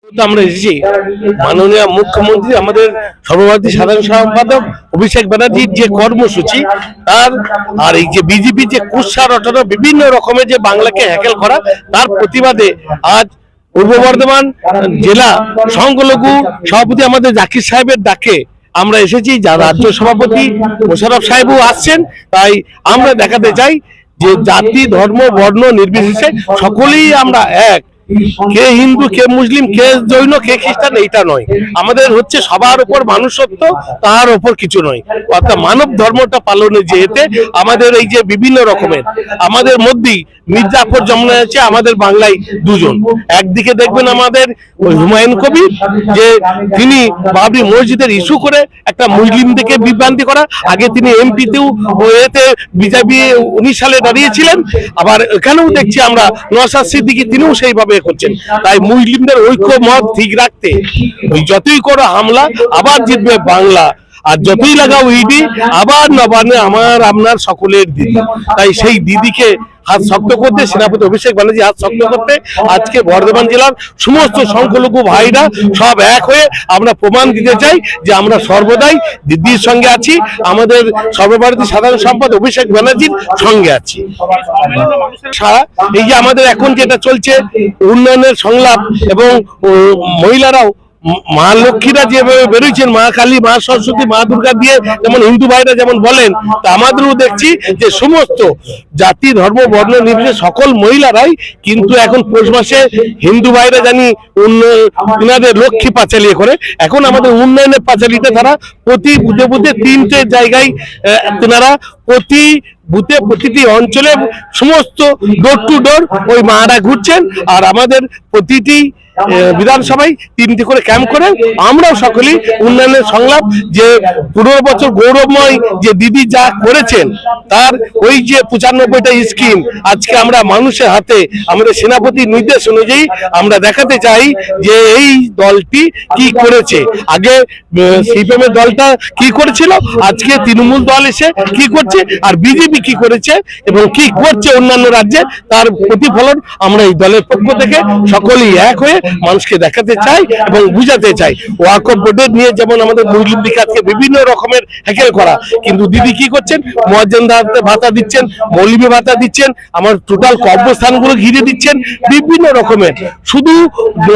আমরা এসেছি মাননীয় মুখ্যমন্ত্রী আমাদের সর্বভারতীয় সাধারণ সম্পাদক অভিষেক ব্যানার্জির যে কর্মসূচি তার আর এই যে বিজেপি যে কুৎসা রটানো বিভিন্ন রকমের যে বাংলাকে হ্যাকেল করা তার প্রতিবাদে আজ পূর্ব বর্ধমান জেলা সংখ্যালঘু সভাপতি আমাদের জাকির সাহেবের ডাকে আমরা এসেছি, যা রাজ্য সভাপতি মোশাররফ সাহেবও আসছেন। তাই আমরা দেখাতে চাই যে জাতি ধর্ম বর্ণ নির্বিশেষে সকলেই আমরা এক, কে হিন্দু কে মুসলিম কে জৈন কে খ্রিস্টান এইটা নয়, আমাদের হচ্ছে সবার উপর মানুষত্ব, তার উপর কিছু নয়, অর্থাৎ মানব ধর্মটা পালনে যেতে আমাদের এই যে বিভিন্ন রকমের আমাদের মধ্যেই মির্জাফর জন্ম আছে আমাদের বাংলায় দুজন। একদিকে দেখবেন আমাদের হুমায়ুন কবির, যে তিনি বাবরি মসজিদের ইস্যু করে একটা মুসলিমদেরকে বিভ্রান্তি করা, আগে তিনি এমপিতেও এতে বিজেপি 19 সালে দাঁড়িয়েছিলেন, আবার এখানেও দেখছি আমরা নওশাদ সিদ্দিকী তিনিও সেইভাবে করছেন। তাই মুসলিমদের ঐক্য মত ঠিক রাখতে ওই যতই করো হামলা আবার জিতবে বাংলা, আর যতই লাগাও ইডি আবার নবান্নে আমার আপনার সকলের দিদি। তাই সেই দিদিকে হাত শক্ত করতে, সেনাপতি অভিষেক ব্যানার্জি হাত শক্ত করতে আজকে বর্ধমান জেলার সমস্ত সংখ্যালঘু ভাইরা সব এক হয়ে আমরা প্রমাণ দিতে চাই যে আমরা সর্বদাই দিদির সঙ্গে আছি, আমাদের সর্বভারতীয় সাধারণ সম্পাদক অভিষেক ব্যানার্জির সঙ্গে আছি। এই যে আমাদের এখন যেটা চলছে উন্নয়নের সংলাপ, এবং মহিলারাও মা লক্ষ্মীরা যেভাবে বেরোচ্ছেন, মা কালী মা সরস্বতী মা দুর্গা দিয়ে যেমন হিন্দু ভাইরা যেমন বলেন, তা আমাদেরও দেখছি যে সমস্ত জাতি ধর্ম বর্ণ নির্বিশেষে সকল মহিলারাই কিন্তু এখন পৌষ মাসে হিন্দু ভাইরা জানি উন্নয়নের লক্ষ্মী পাঁচালি করে, এখন আমাদের উন্নয়নের পাঁচালিতে তারা প্রতি বুথে বুথে 3টে জায়গায় তেনারা প্রতি বুথে প্রতিটি অঞ্চলে সমস্ত ডোর টু ডোর ওই মারা ঘুরছেন, আর আমাদের প্রতিটি বিধানসভায় 3টি করে ক্যাম্প করে আমরাও সকলেই উন্নয়নের সংলাপ, যে 15 বছর গৌরবময় যে দিদি যা করেছেন তার ওই যে 95টা স্কিম আজকে আমরা মানুষের হাতে আমাদের সেনাপতির নির্দেশ অনুযায়ী আমরা দেখাতে চাই যে এই দলটি কি করেছে। আগে সিপিএম এর দলটা কি করেছিল, আজকে তৃণমূল দল এসে কি করছে, আর বিজেপি কি করেছে এবং কি করছে অন্যান্য রাজ্যে, তার প্রতিফলন আমরা এই দলের পক্ষ থেকে সকলেই এক হয়ে মানুষকে দেখাতে চাই এবং বুঝাতে চাই। ওয়াকফ বোর্ডের নিয়ে যেমন আমাদের মুসলিম বিকাশকে বিভিন্ন রকমের হ্যাকেল করা, কিন্তু দিদি কি করছেন, মুয়াজ্জিনদের ভাতা দিচ্ছেন, মৌলবী ভাতা দিচ্ছেন, আমার টোটাল কবরস্থানগুলো ঘিরে দিচ্ছেন বিভিন্ন রকমের, শুধু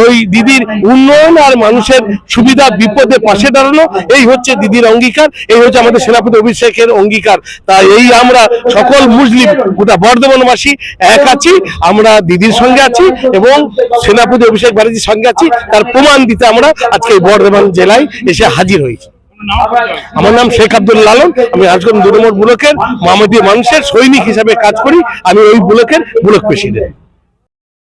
ওই দিদির উন্নয়ন আর মানুষের সুবিধা বিপদে পাশে দাঁড়ানো, এই হচ্ছে দিদির অঙ্গীকার, এই হচ্ছে আমাদের সেনাপতি অভিষেকের অঙ্গীকার। তাই এই আমরা সকল মুসলিম গোটা বর্ধমানবাসী এক আছি, আমরা দিদির সঙ্গে আছি এবং সেনাপতি অভিষেক ব্যানার্জির সঙ্গে আছি, তার প্রমাণ দিতে আমরা আজকে বর্ধমান জেলায় এসে হাজির হয়েছি। আমার নাম শেখ আব্দুল লালন, আমি আজকে 2 নম্বর ব্লকের মামাটি মানুষের সৈনিক হিসাবে কাজ করি, আমি ওই ব্লকের ব্লক প্রেসিডেন্ট।